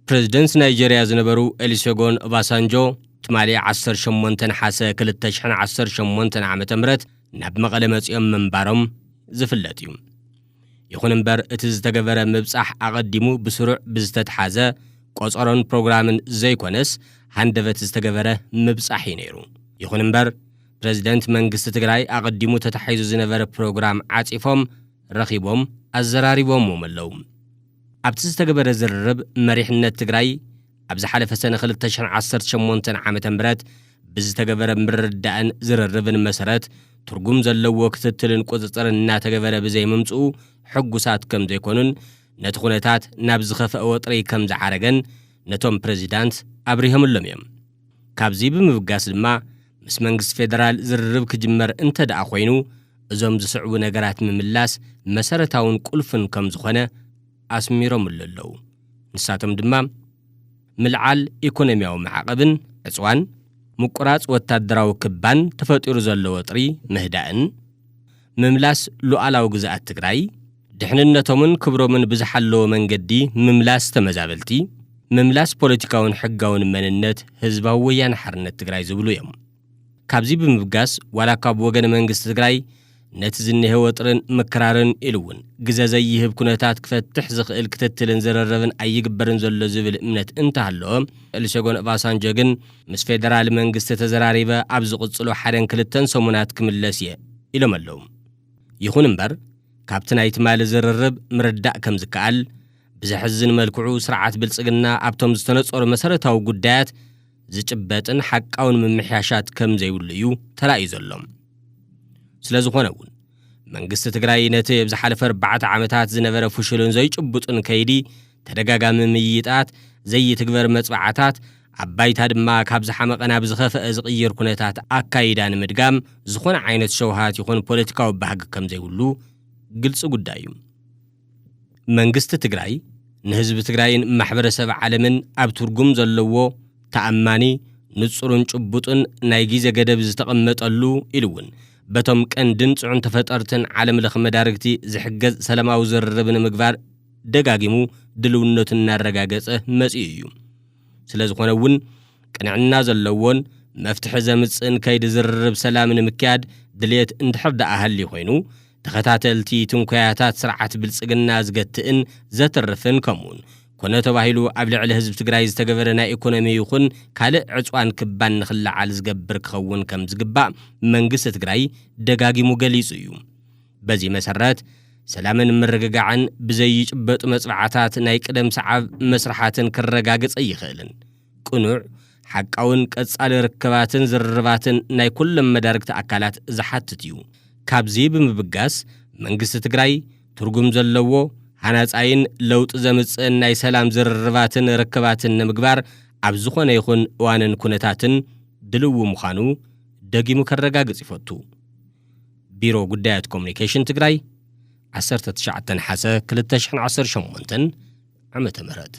ፕሬዝደንት ናይጄሪያ ዝነበሩ ኤሊሴጎን ኦባሳንጆ ትማሊ 18 ሓሰ 2018 ዓመተ ምህረት ናብ መቐለ መጽኦም መንባሮም ዝፍለጥ እዩ። ይኹን እምበር እቲ ዝተገበረ ምብጻሕ ኣቐዲሙ ብስሩዕ ብዝተተሓዘ ቆጸሮን ፕሮግራምን ዘይኮነስ ሃንደበት ዝተገበረ ምብጻሕ እዩ ነይሩ። ይኹን እምበር ፕሬዝደንት መንግስቲ ትግራይ ኣቐዲሙ ተታሒዙ ዝነበረ ፕሮግራም ዓጺፎም ረኺቦም ኣዘራሪቦም ኣለዉ። ኣብቲ ዝተገበረ ዝርርብ መሪሕነት ትግራይ ኣብ ዝሓለፈ ሰነ 2018 ዓመተ ምህረት ብዝተገበረ ምርዳእን ዝርርብን መሰረት ትርጉም ዘለዎ ክትትልን ቁጽጽርን እናተገበረ ብዘይምምጽኡ ሕጉሳት ከም ዘይኮኑን ነቲ ኩነታት ናብ ዝኸፍአ ወጥሪ ከም ዝዓረገን ነቶም ፕሬዚዳንት ኣብሪሆምሎም እዮም። ካብዚ ብምብጋስ ድማ ምስ መንግስቲ ፌደራል ዝርርብ ክጅመር እንተደኣ ኮይኑ እዞም ዝስዕቡ ነገራት ምምላስ መሰረታውን ቁልፍን ከም ዝኾነ ኣስሚሮም ኣለዉ። ንሳቶም ድማ ምልዓል ኢኮኖሚያዊ ማዕቐብን ዕጽዋን ምቁራጽ ወታደራዊ ክባን ተፈጢሩ ዘሎ ወጥሪ ምህዳእን ምምላስ ሉዓላዊ ግዝኣት ትግራይ ድሕንነቶምን ክብሮምን ብዝሓለወ መንገዲ ምምላስ ተመዛበልቲ ምምላስ ፖለቲካውን ሕጋውን መንነት ህዝባዊ ወያነ ሓርነት ትግራይ ዝብሉ እዮም። ካብዚ ብምብጋስ ዋላ ካብ ወገን መንግስቲ ትግራይ ነቲ ዝኒሄ ወጥርን ምክራርን ኢሉውን ግዘ ዘይህብ ኩነታት ክፈትሕ ዝኽእል ክትትልን ዝረረብን ኣይግበርን ዘሎ ዝብል እምነት እንተሃለዎ ኤሊሴጎን ኦባሳንጆ ግን ምስ ፌደራል መንግስቲ ተዘራሪበ ኣብ ዝቕጽሉ 1-2 ሰሙናት ክምለስ እየ ኢሎም ኣለዉ። ይኹን እምበር ካብቲ ናይ ትማሊ ዝርርብ ምርዳእ ከም ዝከኣል ብዘሕዝን መልክዑ ስርዓት ብልጽግና ኣብቶም ዝተነጸሩ መሰረታዊ ጉዳያት ዝጭበጥን ሓቃውን ምምሕያሻት ከም ዘይብሉ እዩ ተራእዩ ዘሎ። ስለዝኾነ እውን መንግስቲ ትግራይ ነቲ ብዝሓለፈ 4 ዓመታት ዝነበረ ፍሽልን ዘይጭብጡን ከይዲ ተደጋጋሚ ምይጣት ዘይትግበር መጽባዕታት ኣባይታ ድማ ካብ ዝሓመቐ ናብ ዝኸፍአ ዝቕይር ኩነታት ኣካይዳ ንምድጋም ዝኾነ ዓይነት ሸውሃት ይኹን ፖለቲካዊ ባህጊ ከም ዘይብሉ ግልጽ ጉዳይ እዩ። መንግስቲ ትግራይ ንህዝቢ ትግራይን ማሕበረሰብ ዓለምን ኣብ ትርጉም ዘለዎ ተኣማኒ ንጹርን ጭቡጥን ናይ ግዜ ገደብ ዝተቐመጠሉ ኢሉውን በቶም ቀንድን ጽዑን ተፈጠርትን ዓለም ለኸ መዳርግቲ ዝሕገዝ ሰላማዊ ዝርርብን ምግባር ደጋጊሙ ድልውነቱን እናረጋገጸ መጺኡ እዩ። ስለዝኾነ እውን ቅንዕና ዘለዎን መፍትሒ ዘምጽእን ከይዲ ዝርርብ ሰላምን ምክያድ ድልየት እንድሕር ደኣ ሃሊ ኮይኑ ተኸታተልቲ ትንኮያታት ስርዓት ብልጽግና ዝገትእን ዘትርፍን ከምኡን ኮነ ተባሂሉ ኣብ ልዕሊ ህዝቢ ትግራይ ዝተገበረ ናይ ኢኮኖሚ ይኹን ካልእ ዕጽዋን ክባን ንኽለዓል ዝገብር ክኸውን ከም ዝግባእ መንግስቲ ትግራይ ደጋጊሙ ገሊጹ እዩ። በዚ መሰረት ሰላምን ምርግጋዕን ብዘይጭበጡ መጽባዕታት ናይ ቅደም ሰዓብ መስራሓትን ክረጋግጽ ይኽእልን ቅኑዕ ሓቃውን ቀጻሊ ርክባትን ዝርርባትን ናይ ኩሎም መዳርግቲ ኣካላት ዝሓትት እዩ። ካብዚ ብምብጋስ መንግስቲ ትግራይ ትርጉም ዘለዎ ሃናጻይን ለውጥ ዘምጽእን ናይ ሰላም ዝርርባትን ርክባትን ንምግባር ኣብ ዝኾነ ይኹን እዋንን ኩነታትን ድልው ምዃኑ ደጊሙ ከረጋግጽ ይፈቱ። ቢሮ ጉዳያት ኮሙኒኬሽን ትግራይ 19 ሓሰ 2018 ዓመተ ምህረት